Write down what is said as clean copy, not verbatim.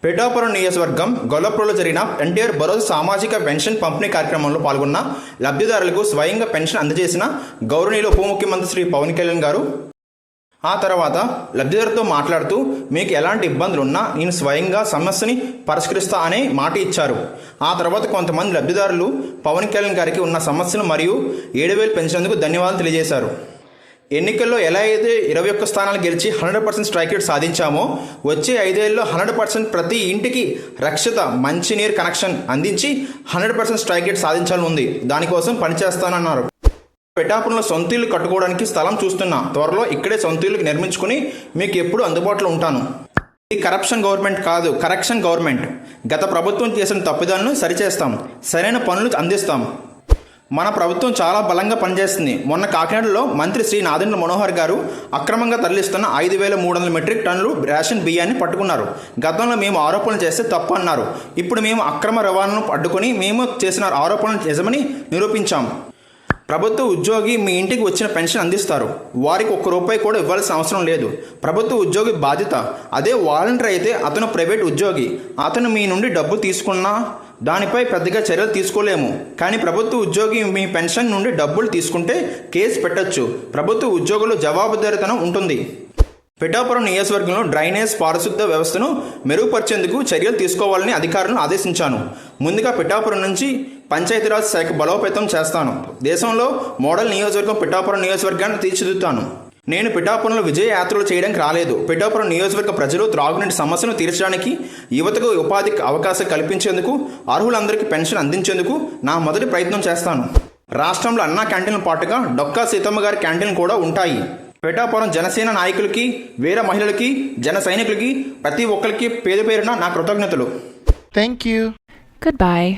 పిఠాపురం నియోజకవర్గం గొల్లప్రోలో జరిగిన ఎన్టీఆర్ భరోసా సామాజిక పెన్షన్ పంపిణీ కార్యక్రమంలో పాల్గొన్న లబ్ధిదారులకు స్వయంగా పెన్షన్ అందజేసిన గౌరవనీయులు ఉప ముఖ్యమంత్రి శ్రీ పవన్ కళ్యాణ్ గారు ఆ తర్వాత లబ్ధిదారుతో మాట్లాడుతూ మీకు ఎలాంటి ఇబ్బందులు ఉన్నా నేను స్వయంగా సమస్యని పరిష్కరిస్తా అనే మాట ఇచ్చారు. ఆ తర్వాత కొంతమంది లబ్ధిదారులు పవన్ కళ్యాణ్ గారికి ఉన్న సమస్యలు మరియు 7,000 పెంచినందుకు ధన్యవాదాలు తెలియజేశారు. ఎన్నికల్లో ఎలా అయితే 21 స్థానాలు గెలిచి 100% స్ట్రైక్ రేట్ సాధించామో వచ్చే 5 ఏళ్ళలో 100% ప్రతి ఇంటికి రక్షిత మంచినీరు కనెక్షన్ అందించి 100% స్ట్రైక్ రేట్ సాధించాలని ఉంది. దానికోసం పనిచేస్తానన్నారు. పిఠాపురంలో సొంత ఇల్లు కట్టుకోవడానికి స్థలం చూస్తున్నా. త్వరలో ఇక్కడే సొంత ఇల్లు నిర్మించుకుని మీకు ఎప్పుడు అందుబాటులో ఉంటాను. ఇది కరప్షన్ గవర్నమెంట్ కాదు, కరెక్షన్ గవర్నమెంట్. గత ప్రభుత్వం చేసిన తప్పిదాలను సరిచేస్తాం, సరైన పనులు అందిస్తాం. మన ప్రభుత్వం చాలా బలంగా పనిచేస్తుంది. మొన్న కాకినాడలో మంత్రి శ్రీ నాదెండ్ల మనోహర్ గారు అక్రమంగా తరలిస్తున్న 5,300 మెట్రిక్ టన్నులు రేషన్ బియ్యాన్ని పట్టుకున్నారు. గతంలో మేము ఆరోపణలు చేస్తే తప్పు అన్నారు. ఇప్పుడు మేము అక్రమ రవాణాను అడ్డుకొని మేము చేసిన ఆరోపణలు నిజమని నిరూపించాం. ప్రభుత్వ ఉద్యోగి మీ ఇంటికి వచ్చిన పెన్షన్ అందిస్తారు. వారికి ₹1 కూడా ఇవ్వాల్సిన అవసరం లేదు. ప్రభుత్వ ఉద్యోగి బాధ్యత. అదే వాలంటీర్ అయితే అతను ప్రైవేట్ ఉద్యోగి. అతను మీ నుండి డబ్బు తీసుకున్నా దానిపై పెద్దగా చర్యలు తీసుకోలేము. కానీ ప్రభుత్వ ఉద్యోగి మీ పెన్షన్ నుండి డబ్బులు తీసుకుంటే కేసు పెట్టొచ్చు. ప్రభుత్వ ఉద్యోగులు జవాబుదారీతనం ఉంటుంది. పిఠాపురం నియోజకవర్గంలో డ్రైనేజ్ పారిశుద్ధ వ్యవస్థను మెరుగుపరిచేందుకు చర్యలు తీసుకోవాలని అధికారులను ఆదేశించాను. ముందుగా పిఠాపురం నుంచి పంచాయతీరాజ్ శాఖ బలోపేతం చేస్తాను. దేశంలో మోడల్ నియోజకవర్గం పిఠాపురం నియోజకవర్గాన్ని తీర్చిదిద్దుతాను. నేను పిఠాపురంలో విజయ యాత్రలు చేయడానికి రాలేదు. పిఠాపురం నియోజకవర్గ ప్రజలు త్రాగునీటి సమస్యను తీర్చడానికి, యువతకు ఉపాధి అవకాశం కల్పించేందుకు, అర్హులందరికీ పెన్షన్ అందించేందుకు నా మొదటి ప్రయత్నం చేస్తాను. రాష్ట్రంలో అన్నా క్యాంటీన్ల పాటుగా డొక్కా సీతమ్మ గారి క్యాంటీన్లు కూడా ఉంటాయి. పిఠాపురం జనసేన నాయకులకి, వీర మహిళలకి, జన సైనికులకి, ప్రతి ఒక్కరికి పేరు పేరున నా కృతజ్ఞతలు. Thank you. Goodbye.